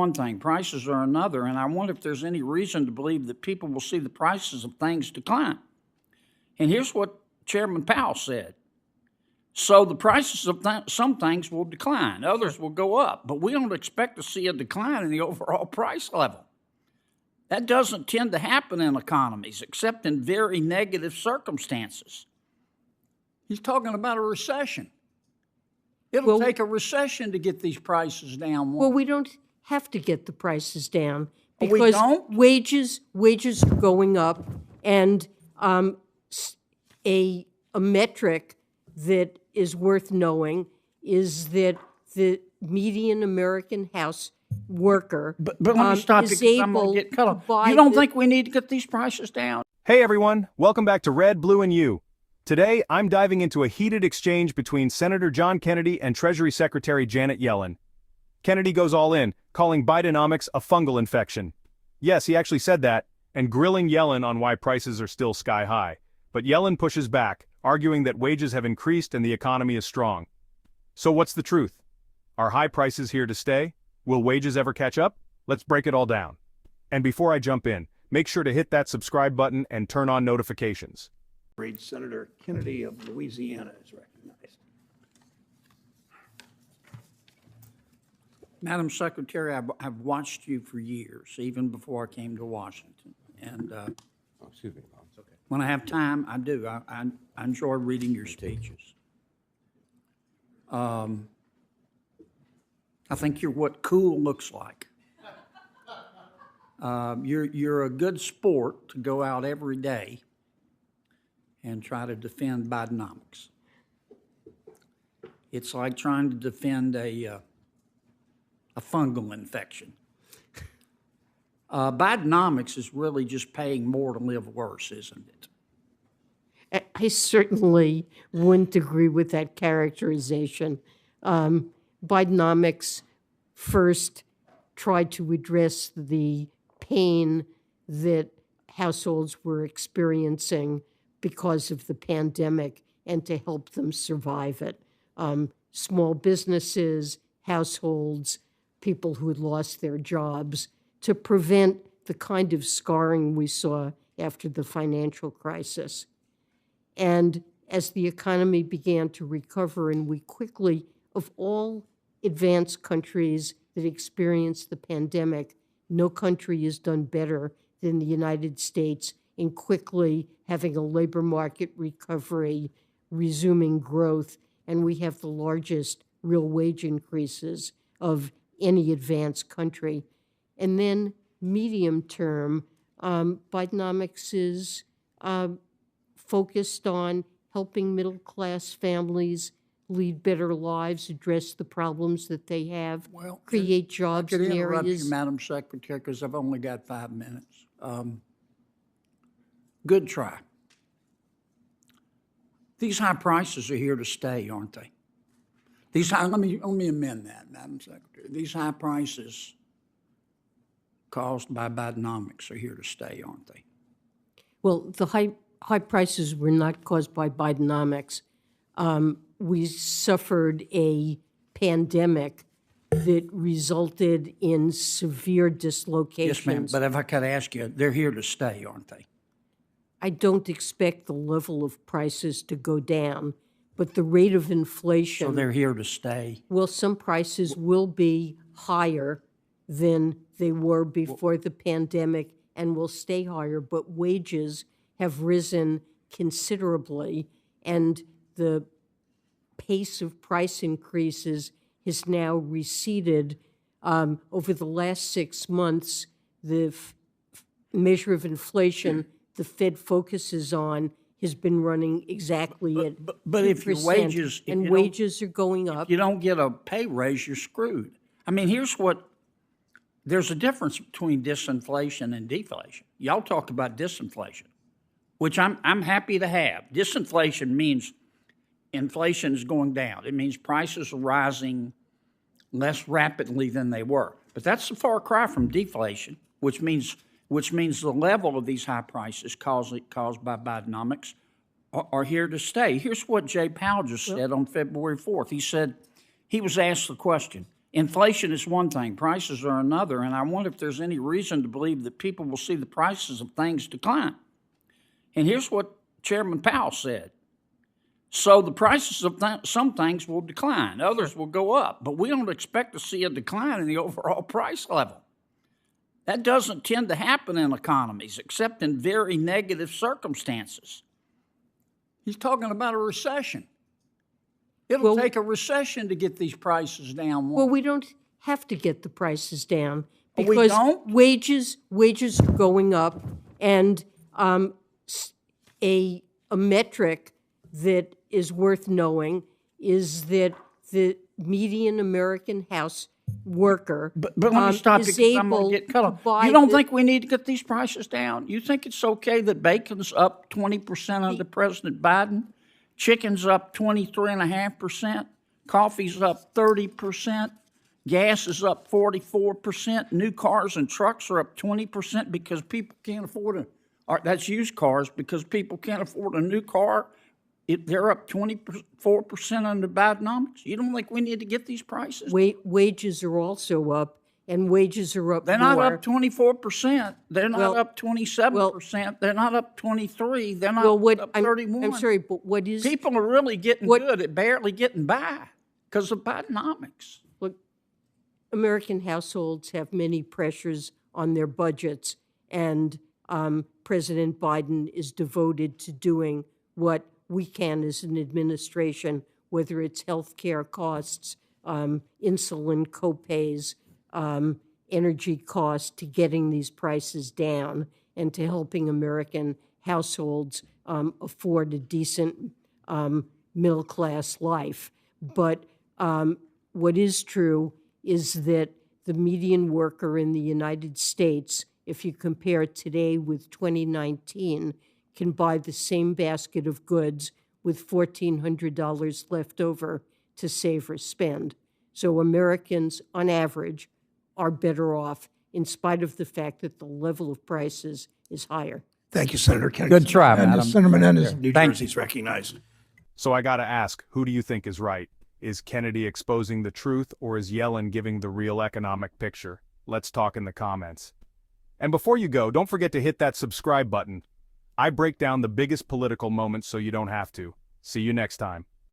one thing, prices are another, and I wonder if there's any reason to believe that people will see the prices of things decline. And here's what Chairman Powell said. So the prices of some things will decline, others will go up, but we don't expect to see a decline in the overall price level. That doesn't tend to happen in economies, except in very negative circumstances. He's talking about a recession. It'll take a recession to get these prices down. Well, we don't have to get the prices down because we don't? wages are going up, and a metric that is worth knowing is that the median American house worker but let me stop you is because I'm able going to get cut to off. buy. You don't think we need to get these prices down? Hey everyone, welcome back to Red, Blue, and You. Today, I'm diving into a heated exchange between Senator John Kennedy and Treasury Secretary Janet Yellen. Kennedy goes all in, calling Bidenomics a fungal infection. Yes, he actually said that, and grilling Yellen on why prices are still sky high. But Yellen pushes back, arguing that wages have increased and the economy is strong. So what's the truth? Are high prices here to stay? Will wages ever catch up? Let's break it all down. And before I jump in, make sure to hit that subscribe button and turn on notifications. Senator Kennedy of Louisiana is recognized. Madam Secretary, I've watched you for years, even before I came to Washington. And Excuse me, Bob. It's okay. when I have time, I do. I enjoy reading your speeches. I think you're what cool looks like. You're a good sport to go out every day and try to defend Bidenomics. It's like trying to defend a fungal infection. Bidenomics is really just paying more to live worse, isn't it? I certainly wouldn't agree with that characterization. Bidenomics first tried to address the pain that households were experiencing because of the pandemic and to help them survive it. Small businesses, households, people who had lost their jobs, to prevent the kind of scarring we saw after the financial crisis. And as the economy began to recover, and we quickly, of all advanced countries that experienced the pandemic, no country has done better than the United States in quickly having a labor market recovery, resuming growth, and we have the largest real wage increases of any advanced country. And then medium term, Bidenomics is focused on helping middle-class families lead better lives, address the problems that they have, create jobs in areas. I could interrupt you, Madam Secretary, because I've only got 5 minutes. Good try. These high prices are here to stay, aren't they? Let me amend that, Madam Secretary. These high prices caused by Bidenomics are here to stay, aren't they? Well, the high prices were not caused by Bidenomics. We suffered a pandemic that resulted in severe dislocations. Yes, ma'am, but if I could ask you, they're here to stay, aren't they? I don't expect the level of prices to go down, but the rate of inflation... So they're here to stay. Well, some prices will be higher than they were before the pandemic and will stay higher, but wages have risen considerably, and the pace of price increases has now receded. Over the last 6 months, the measure of inflation the Fed focuses on has been running exactly at 2%. But if your wages... and wages are going up. If you don't get a pay raise, you're screwed. I mean, there's a difference between disinflation and deflation. Y'all talk about disinflation, which I'm happy to have. Disinflation means inflation is going down. It means prices are rising less rapidly than they were. But that's a far cry from deflation, which means the level of these high prices caused by Bidenomics are here to stay. Here's what Jay Powell just said on February 4th. He said, he was asked the question, Inflation is one thing, prices are another, and I wonder if there's any reason to believe that people will see the prices of things decline. And here's what Chairman Powell said. So the prices of some things will decline, others will go up, but we don't expect to see a decline in the overall price level. That doesn't tend to happen in economies, except in very negative circumstances. He's talking about a recession. It'll take a recession to get these prices down. Well, we don't have to get the prices down We because don't? wages are going up, and a metric that is worth knowing is that the median American house worker But let me stop you is because I'm going able to get cut to off. buy You don't the- think we need to get these prices down? You think it's okay that bacon's up 20% under President Biden? Chicken's up 23.5%. Coffee's up 30%. Gas is up 44%. New cars and trucks are up 20% because people can't afford that's used cars because people can't afford a new car. They're up 24% under Bidenomics. You don't think we need to get these prices? Wages are also up, and wages are up They're more. not up 24%. They're not Well, up 27%. They're not up 23. They're not up 31. I'm sorry, but what is... People are really getting good at barely getting by because of Bidenomics. Look, American households have many pressures on their budgets, and President Biden is devoted to doing what we can as an administration, whether it's health care costs, insulin copays, energy costs, to getting these prices down and to helping American households afford a decent middle-class life. But what is true is that the median worker in the United States, if you compare today with 2019, can buy the same basket of goods with $1,400 left over to save or spend. So Americans, on average, are better off in spite of the fact that the level of prices is higher. Thank you, Senator Kennedy. Good try, madam. Senator Menendez, New Thank Jersey is recognized. So I gotta ask, who do you think is right? Is Kennedy exposing the truth, or is Yellen giving the real economic picture? Let's talk in the comments. And before you go, don't forget to hit that subscribe button. I break down the biggest political moments so you don't have to. See you next time.